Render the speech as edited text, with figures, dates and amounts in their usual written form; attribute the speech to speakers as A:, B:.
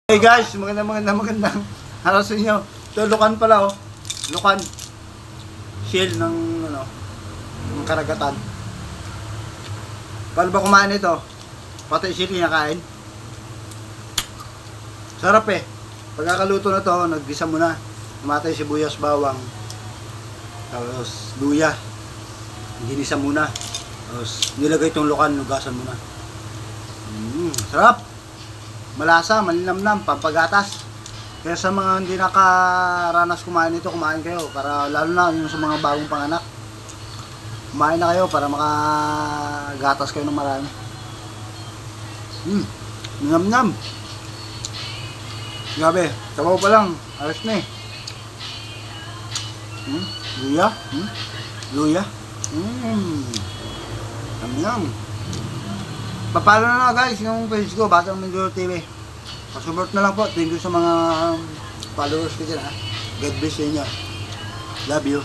A: Hey guys, magandang araw sa inyo. Ito, Lukan pala oh. Lukan. Shell ng ng karagatan. Paano ba kumain ito? Pati shell kinakain. Sarap eh. Pagkakaluto na to, naggisa mo na. Namatay sibuyas, bawang. Tapos luya. Ginisa muna. Tapos nilagay itong lukan, nugasan mo na. Sarap. Malasa, malinamnam, pampagatas. Kaya sa mga hindi nakaranas kumain nito, kumain kayo. Para lalo na yung sa mga bagong panganak. Kumain na kayo para makagatas kayo ng marami. Nam-nam. Grabe, sabaw pa lang. Ayos na eh. Luya. Luya. Nam-nam. Papalo na guys yung page ko, Batang Mindoro TV. Pasupport na lang po. Thank you sa mga followers ko dyan ha. God bless sa inyo. Love you.